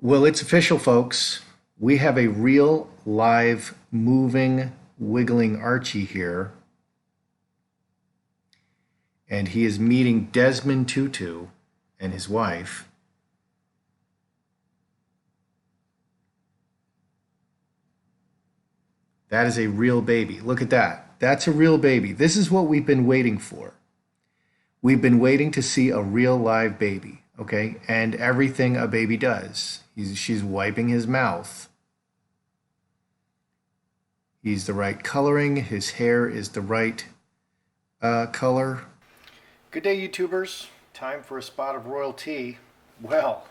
Well, it's official, folks. We have a real, live, moving, wiggling Archie here, and he is meeting Desmond Tutu and his wife. That is a real baby. Look at that. That's a real baby. This is what we've been waiting for. We've been waiting to see a real live baby, okay? And everything a baby does. She's wiping his mouth. He's the right coloring. His hair is the right color. Good day, YouTubers. Time for a spot of royalty. Well,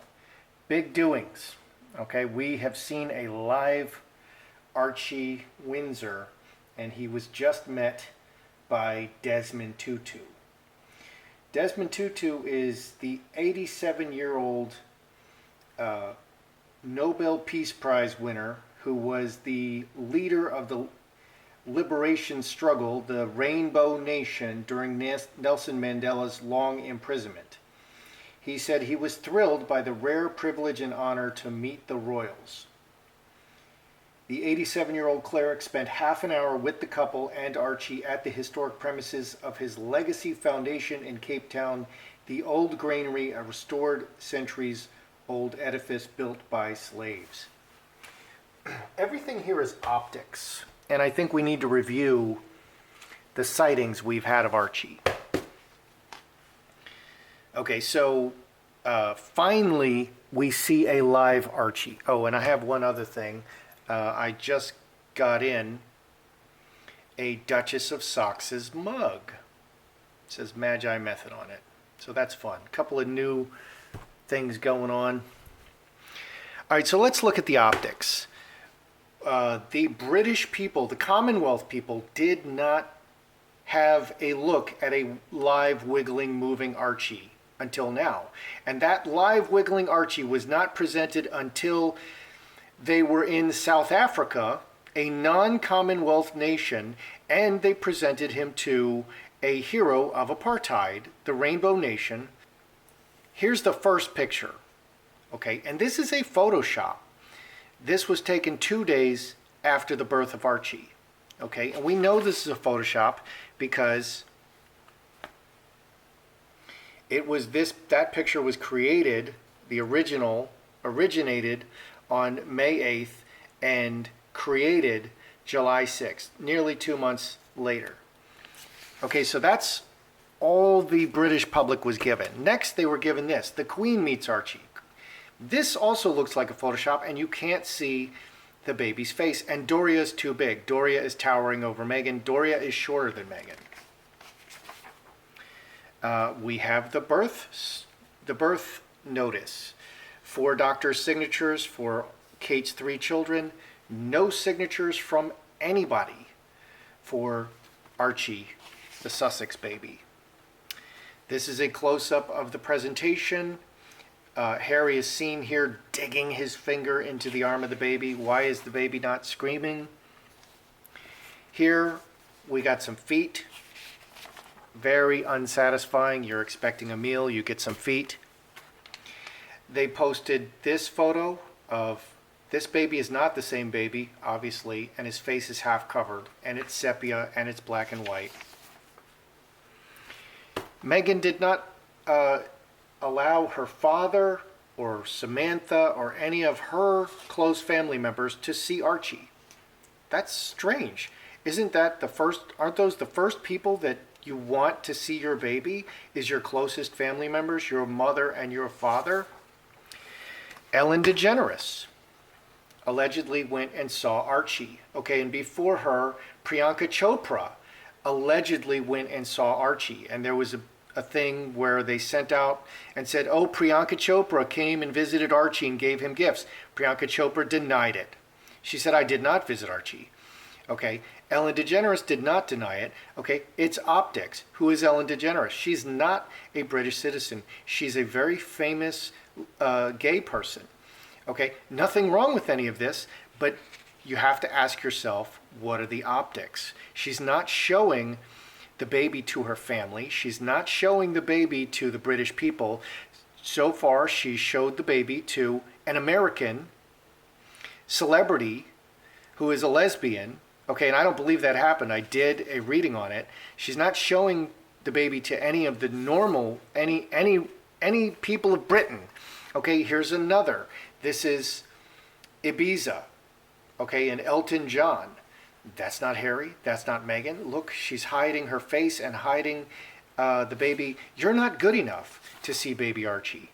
big doings. Okay, we have seen a live Archie Windsor, and he was just met by Desmond Tutu. Desmond Tutu is the 87-year-old Nobel Peace Prize winner who was the leader of the liberation struggle, the Rainbow Nation, during Nelson Mandela's long imprisonment. He said he was thrilled by the rare privilege and honor to meet the royals. The 87-year-old cleric spent half an hour with the couple and Archie at the historic premises of his Legacy Foundation in Cape Town, the Old Granary, a restored centuries-old edifice built by slaves. Everything here is optics, and I think we need to review the sightings we've had of Archie. Okay, so finally we see a live Archie. Oh, and I have one other thing. I just got in a Duchess of Sox's mug. It says Magi Method on it. So that's fun. A couple of new things going on. All right, so let's look at the optics. The British people, the Commonwealth people, did not have a look at a live, wiggling, moving Archie until now. And that live, wiggling Archie was not presented until they were in South Africa, a non-Commonwealth nation, and they presented him to a hero of apartheid, the Rainbow Nation. Here's the first picture, okay? And this is a Photoshop. This was taken 2 days after the birth of Archie, okay? And we know this is a Photoshop because that picture was created, the original originated on May 8th and created July 6th, nearly 2 months later. Okay, so that's all the British public was given. Next, they were given this, the Queen meets Archie. This also looks like a Photoshop, and you can't see the baby's face, and Doria is too big. Doria is towering over Meghan. Doria is shorter than Meghan. We have the birth notice. 4 doctors' signatures for Kate's 3 children. No signatures from anybody for Archie, the Sussex baby. This is a close-up of the presentation. Harry is seen here digging his finger into the arm of the baby. Why is the baby not screaming? Here we got some feet. Very unsatisfying. You're expecting a meal, you get some feet. They posted this photo of this baby is not the same baby, obviously, and his face is half covered, and it's sepia, and it's black and white. Meghan did not allow her father or Samantha or any of her close family members to see Archie. That's strange. Isn't that aren't those the first people that you want to see your baby? Is your closest family members, your mother and your father? Ellen DeGeneres allegedly went and saw Archie. Okay, and before her, Priyanka Chopra allegedly went and saw Archie. And there was a thing where they sent out and said, oh, Priyanka Chopra came and visited Archie and gave him gifts. Priyanka Chopra denied it. She said, I did not visit Archie. Okay, Ellen DeGeneres did not deny it. Okay, it's optics. Who is Ellen DeGeneres? She's not a British citizen. She's a very famous gay person. Okay, nothing wrong with any of this, but you have to ask yourself, what are the optics? She's not showing the baby to her family. She's not showing the baby to the British people. so far she showed the baby to an American celebrity who is a lesbian. Okay, and I don't believe that happened. I did a reading on it. She's not showing the baby to any of the normal, any people of Britain. Okay, here's another. This is Ibiza. Okay, and Elton John. That's not Harry. That's not Meghan. Look, she's hiding her face and hiding the baby. You're not good enough to see baby Archie.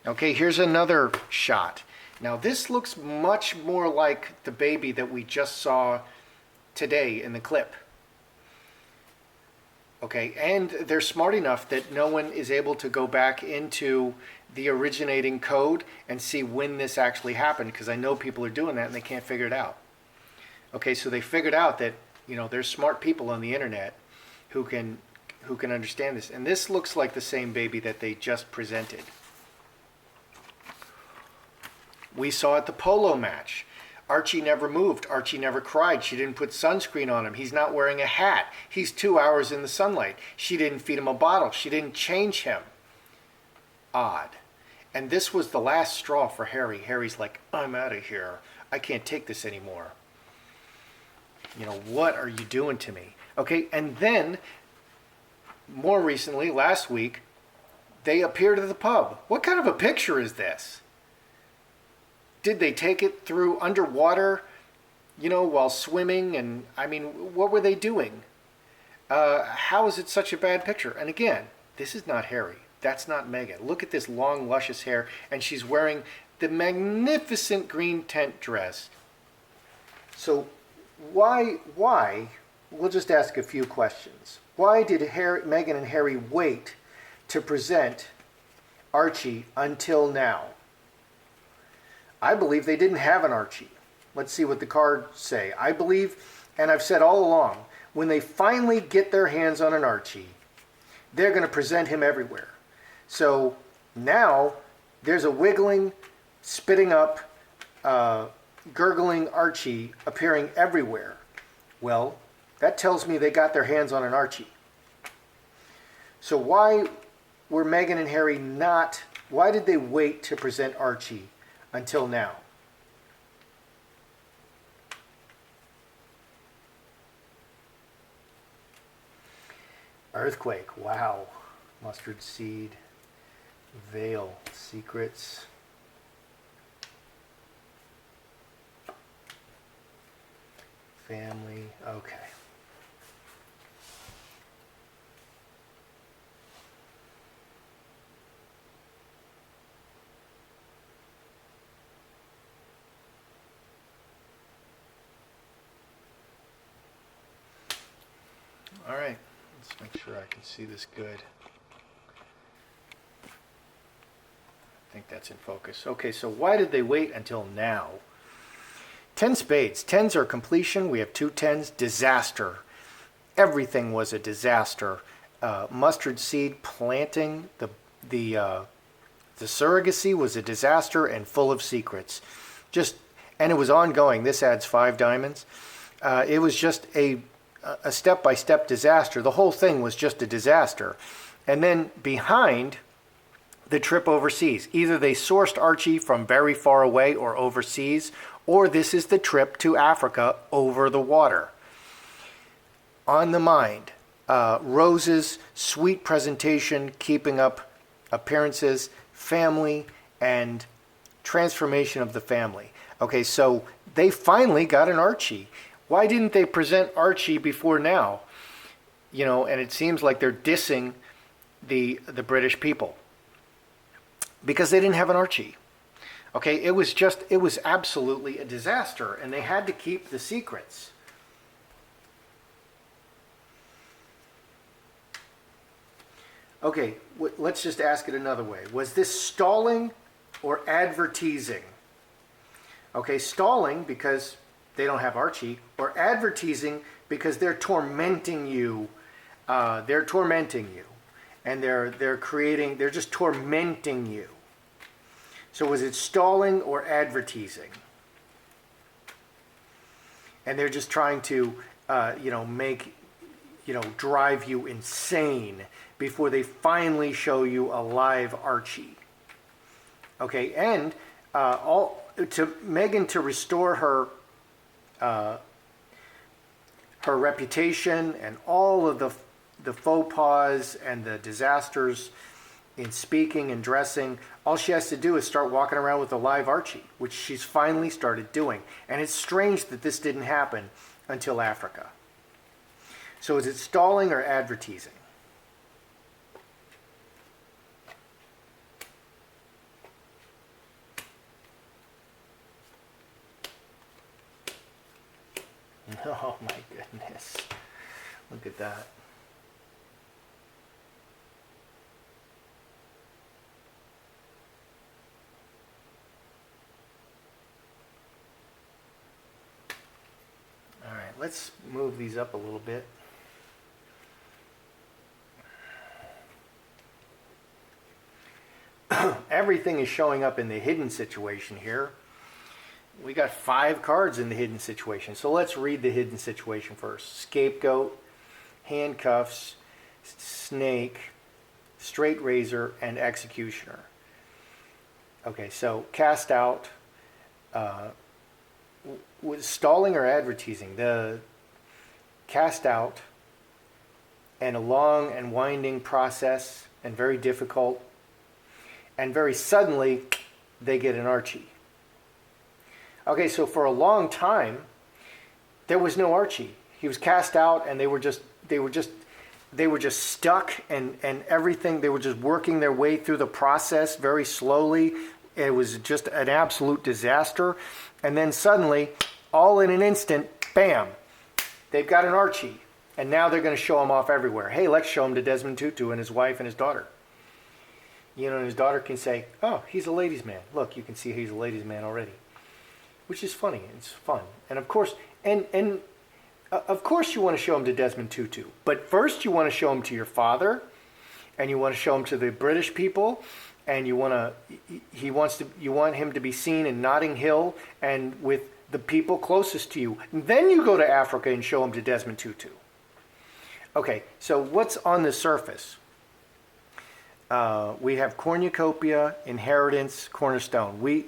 Okay, here's another shot. Now this looks much more like the baby that we just saw today in the clip. Okay, and they're smart enough that no one is able to go back into the originating code and see when this actually happened, because I know people are doing that and they can't figure it out. Okay, so they figured out that, you know, there's smart people on the internet who can understand this. And this looks like the same baby that they just presented. We saw at the polo match. Archie never moved. Archie never cried. She didn't put sunscreen on him. He's not wearing a hat. He's 2 hours in the sunlight. She didn't feed him a bottle. She didn't change him. Odd. And this was the last straw for Harry. Harry's like, I'm out of here. I can't take this anymore. You know, what are you doing to me? Okay, and then, more recently, last week, they appeared at the pub. What kind of a picture is this? Did they take it through underwater, you know, while swimming? And, I mean, what were they doing? How is it such a bad picture? And again, this is not Harry. That's not Meghan. Look at this long, luscious hair, and she's wearing the magnificent green tent dress. So why, we'll just ask a few questions. Why did Meghan and Harry wait to present Archie until now? I believe they didn't have an Archie. Let's see what the cards say. I believe, and I've said all along, when they finally get their hands on an Archie, they're going to present him everywhere. So now there's a wiggling, spitting up, gurgling Archie appearing everywhere. Well, that tells me they got their hands on an Archie. So why were Meghan and Harry not, why did they wait to present Archie until now? Earthquake, wow. Mustard seed, veil, secrets. Family, okay. All right, let's make sure I can see this good. I think that's in focus. Okay, so why did they wait until now? 10 spades. 10s are completion. We have 2 10s. Disaster. Everything was a disaster. Mustard seed planting, the surrogacy was a disaster and full of secrets. And it was ongoing. This adds 5 diamonds. It was just a step-by-step disaster. The whole thing was just a disaster. And then behind the trip overseas, either they sourced Archie from very far away or overseas, or this is the trip to Africa over the water. On the mind, Rose's sweet presentation, keeping up appearances, family, and transformation of the family. Okay, so they finally got an Archie. Why didn't they present Archie before now? You know, and it seems like they're dissing the British people because they didn't have an Archie. Okay, it was absolutely a disaster, and they had to keep the secrets. Okay, let's just ask it another way. Was this stalling or advertising? Okay, stalling because they don't have Archie, or advertising because they're tormenting you. And they're just tormenting you. So was it stalling or advertising? And they're just trying to, drive you insane before they finally show you a live Archie. Okay, and all to Meghan to restore her her reputation and all of the faux pas and the disasters in speaking and dressing. All she has to do is start walking around with a live Archie, which she's finally started doing. And it's strange that this didn't happen until Africa. So is it stalling or advertising? Oh my goodness. Look at that. All right, let's move these up a little bit. Everything is showing up in the hidden situation here. We got 5 cards in the hidden situation. So let's read the hidden situation first. Scapegoat, handcuffs, snake, straight razor, and executioner. Okay, so cast out. Was stalling or advertising? The cast out and a long and winding process and very difficult. And very suddenly, they get an Archie. Okay, so for a long time, there was no Archie. He was cast out, and they were just stuck, and everything. They were just working their way through the process very slowly. It was just an absolute disaster. And then suddenly, all in an instant, bam, they've got an Archie. And now they're going to show him off everywhere. Hey, let's show him to Desmond Tutu and his wife and his daughter. You know, and his daughter can say, oh, he's a ladies' man. Look, you can see he's a ladies' man already. Which is funny. It's fun. And of course, of course you want to show him to Desmond Tutu. But first you want to show him to your father. And you want to show him to the British people. And you want him to be seen in Notting Hill and with the people closest to you. And then you go to Africa and show him to Desmond Tutu. Okay, so what's on the surface? We have cornucopia, inheritance, cornerstone.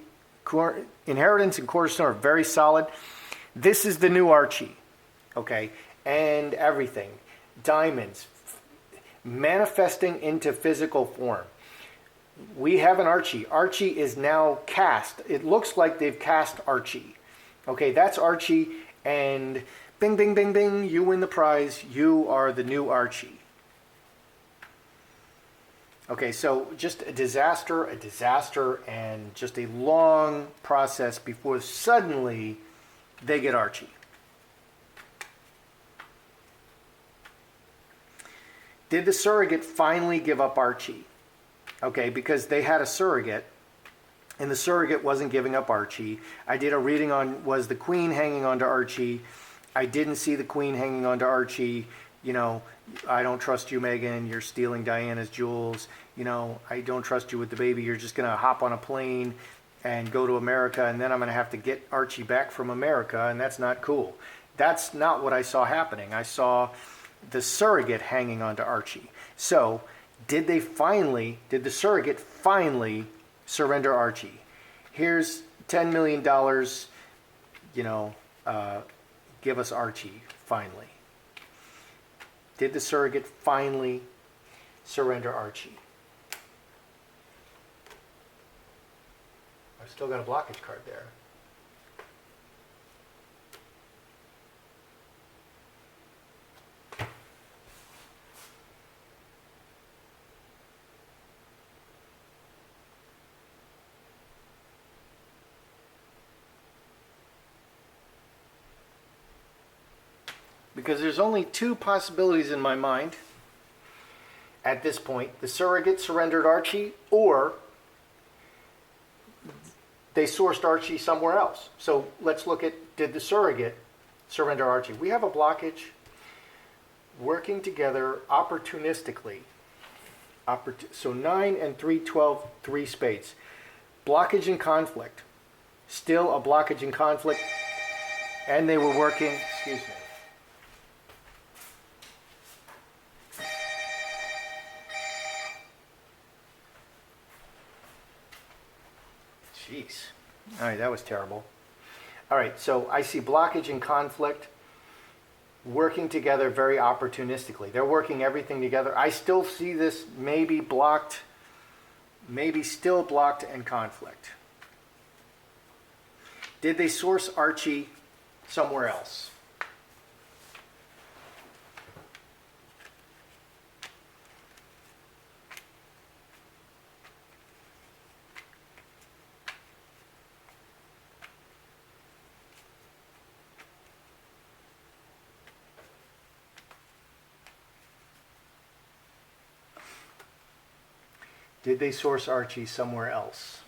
Inheritance and cornerstone are very solid. This is the new Archie, okay? And everything. Diamonds, manifesting into physical form. We have an Archie. Archie is now cast. It looks like they've cast Archie. Okay, that's Archie, and bing, bing, bing, bing, you win the prize. You are the new Archie. Okay, so just a disaster, and just a long process before suddenly they get Archie. Did the surrogate finally give up Archie? Okay, because they had a surrogate, and the surrogate wasn't giving up Archie. I did a reading on, was the Queen hanging on to Archie? I didn't see the Queen hanging on to Archie. You know, I don't trust you, Meghan. You're stealing Diana's jewels. You know, I don't trust you with the baby. You're just going to hop on a plane and go to America, and then I'm going to have to get Archie back from America, and that's not cool. That's not what I saw happening. I saw the surrogate hanging on to Archie. So, did the surrogate finally surrender Archie? Here's $10 million, you know, give us Archie, finally. Did the surrogate finally surrender Archie? I've still got a blockage card there. Because there's only 2 possibilities in my mind at this point. The surrogate surrendered Archie, or they sourced Archie somewhere else. So let's look at, did the surrogate surrender Archie? We have a blockage, working together opportunistically. So 9 and 3, 12, 3 spades. Blockage and conflict. Still a blockage and conflict. And they were working, excuse me. Jeez. All right, that was terrible. All right, so I see blockage and conflict working together very opportunistically. They're working everything together. I still see this maybe blocked, maybe still blocked and conflict. Did they source Archie somewhere else? Did they source Archie somewhere else?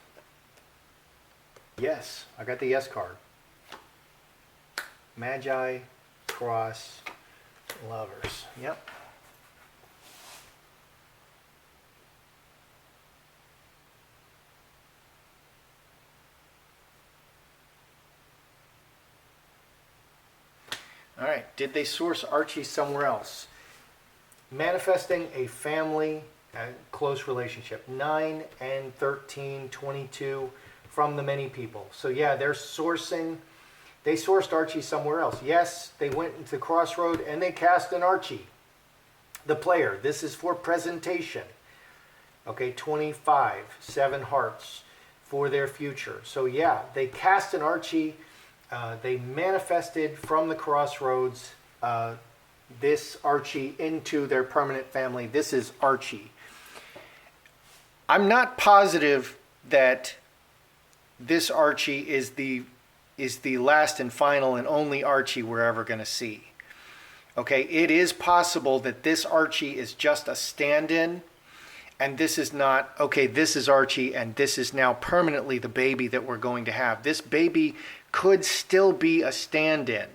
Yes, I got the yes card. Magi, cross, lovers. Yep. All right, did they source Archie somewhere else? Manifesting a family, close relationship. 9 and 13, 22 from the many people. So yeah, they sourced Archie somewhere else. Yes, they went into the crossroad and they cast an Archie, the player. This is for presentation. Okay, 25, 7 hearts for their future. So yeah, they cast an Archie. They manifested from the crossroads this Archie into their permanent family. This is Archie. I'm not positive that this Archie is the last and final and only Archie we're ever going to see. Okay, it is possible that this Archie is just a stand-in, and this is not, okay, this is Archie, and this is now permanently the baby that we're going to have. This baby could still be a stand-in.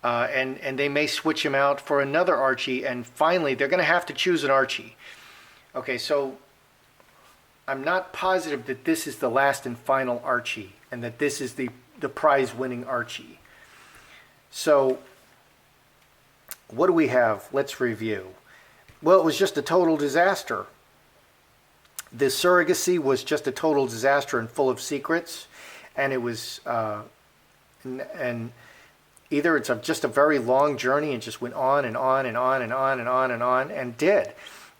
And they may switch him out for another Archie, and finally they're going to have to choose an Archie. Okay, so I'm not positive that this is the last and final Archie, and that this is the prize-winning Archie. So what do we have? Let's review. Well, it was just a total disaster. The surrogacy was just a total disaster and full of secrets, and it was and either it's just a very long journey and just went on and on and on and on and on and on and did.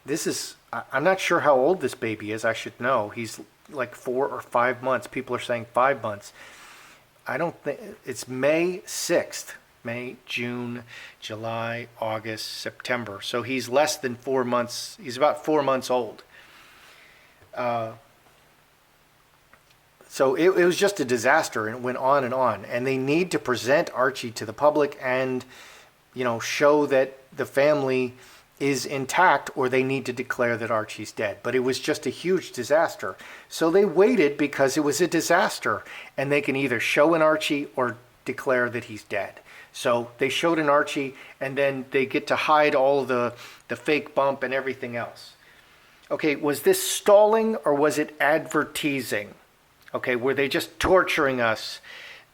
This is, I'm not sure how old this baby is. I should know. He's like 4 or 5 months. People are saying 5 months. I don't think, it's May 6th. May, June, July, August, September. So he's less than 4 months. He's about 4 months old. So it was just a disaster, and it went on and on. And they need to present Archie to the public and, you know, show that the family is intact, or they need to declare that Archie's dead. But it was just a huge disaster. So they waited because it was a disaster, and they can either show an Archie or declare that he's dead. So they showed an Archie, and then they get to hide all the fake bump and everything else. Okay, was this stalling or was it advertising? Okay, were they just torturing us,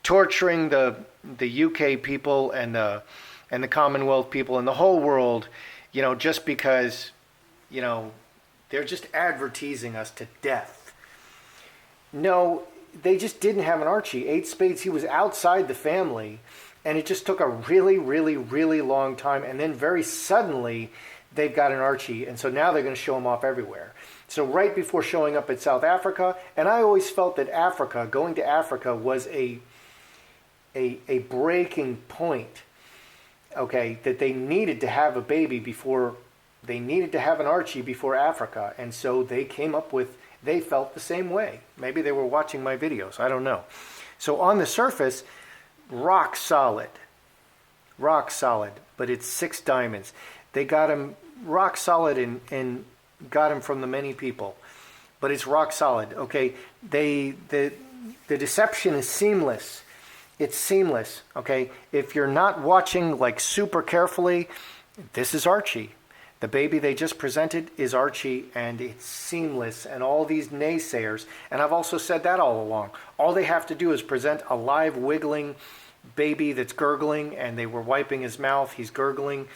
torturing the UK people and the Commonwealth people and the whole world, you know, just because, you know, they're just advertising us to death? No, they just didn't have an Archie. 8 spades, he was outside the family, and it just took a really, really, really long time, and then very suddenly they've got an Archie, and so now they're going to show him off everywhere. So right before showing up at South Africa, and I always felt that Africa, going to Africa was a breaking point, okay, that they needed to have a baby before, they needed to have an Archie before Africa, and so they came up with, they felt the same way. Maybe they were watching my videos, I don't know. So on the surface, rock solid, but it's 6 diamonds. They got him rock solid and got him from the many people, but it's rock solid. Okay, the deception is seamless. It's seamless. Okay, if you're not watching like super carefully, this is Archie. The baby they just presented is Archie, and it's seamless. And all these naysayers, and I've also said that all along, all they have to do is present a live wiggling baby that's gurgling, and they were wiping his mouth, he's gurgling.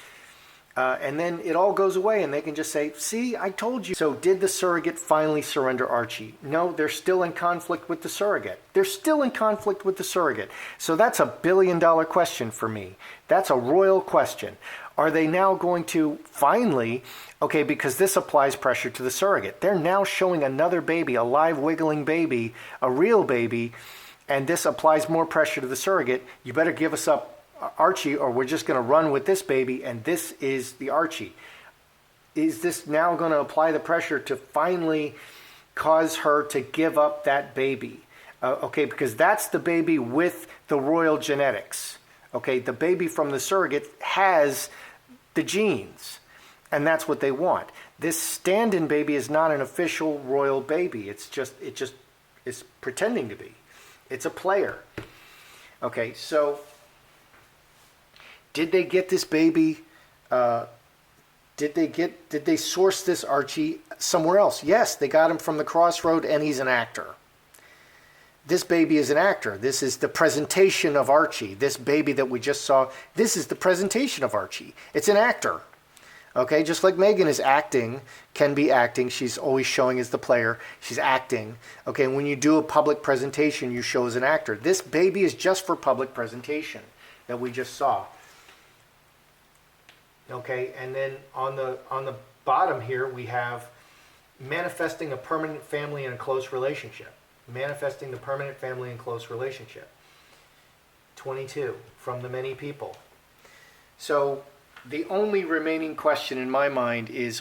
And then it all goes away and they can just say, see, I told you. So did the surrogate finally surrender Archie? No, they're still in conflict with the surrogate. They're still in conflict with the surrogate. So that's $1 billion question for me. That's a royal question. Are they now going to finally, okay, because this applies pressure to the surrogate. They're now showing another baby, a live wiggling baby, a real baby, and this applies more pressure to the surrogate. You better give us up Archie, or we're just going to run with this baby, and this is the Archie. Is this now going to apply the pressure to finally cause her to give up that baby? Okay, because that's the baby with the royal genetics. Okay, the baby from the surrogate has the genes, and that's what they want. This stand-in baby is not an official royal baby. It's pretending to be. It's a player. Okay, so did they get this baby? Did they source this Archie somewhere else? Yes, they got him from the Crossroad, and he's an actor. This baby is an actor. This is the presentation of Archie. This baby that we just saw, this is the presentation of Archie. It's an actor. Okay, just like Megan is acting, can be acting. She's always showing as the player. She's acting. Okay, and when you do a public presentation, you show as an actor. This baby is just for public presentation that we just saw. Okay, and then on the bottom here we have manifesting a permanent family and a close relationship. Manifesting the permanent family and close relationship. 22, from the many people. So the only remaining question in my mind is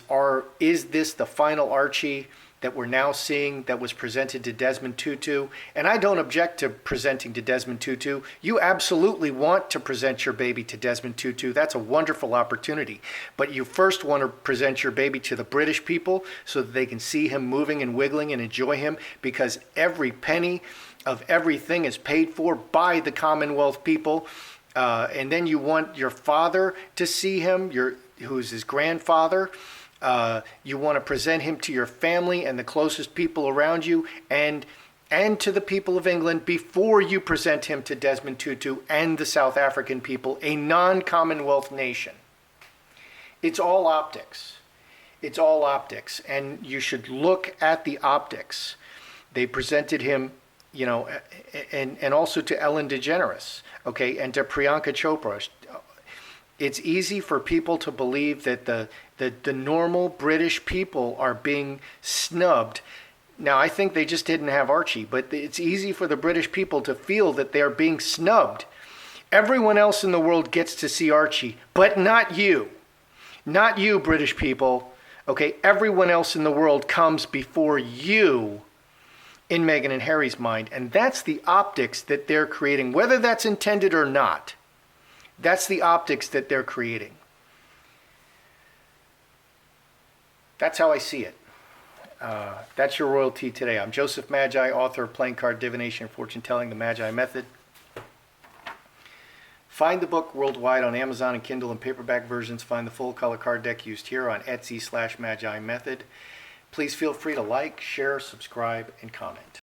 this the final Archie that we're now seeing that was presented to Desmond Tutu? And I don't object to presenting to Desmond Tutu. You absolutely want to present your baby to Desmond Tutu. That's a wonderful opportunity. But you first want to present your baby to the British people so that they can see him moving and wiggling and enjoy him, because every penny of everything is paid for by the Commonwealth people. And then you want your father to see him, who's his grandfather. You want to present him to your family and the closest people around you, and to the people of England before you present him to Desmond Tutu and the South African people, a non-Commonwealth nation. It's all optics. It's all optics, and you should look at the optics. They presented him, and also to Ellen DeGeneres, okay, and to Priyanka Chopra. It's easy for people to believe that the normal British people are being snubbed. Now, I think they just didn't have Archie, but it's easy for the British people to feel that they're being snubbed. Everyone else in the world gets to see Archie, but not you. Not you, British people. Okay, everyone else in the world comes before you in Meghan and Harry's mind, and that's the optics that they're creating, whether that's intended or not. That's the optics that they're creating. That's how I see it. That's your royalty today. I'm Joseph Magi, author of Playing Card Divination, Fortune Telling, the Magi Method. Find the book worldwide on Amazon and Kindle and paperback versions. Find the full color card deck used here on Etsy/Magi Method. Please feel free to like, share, subscribe, and comment.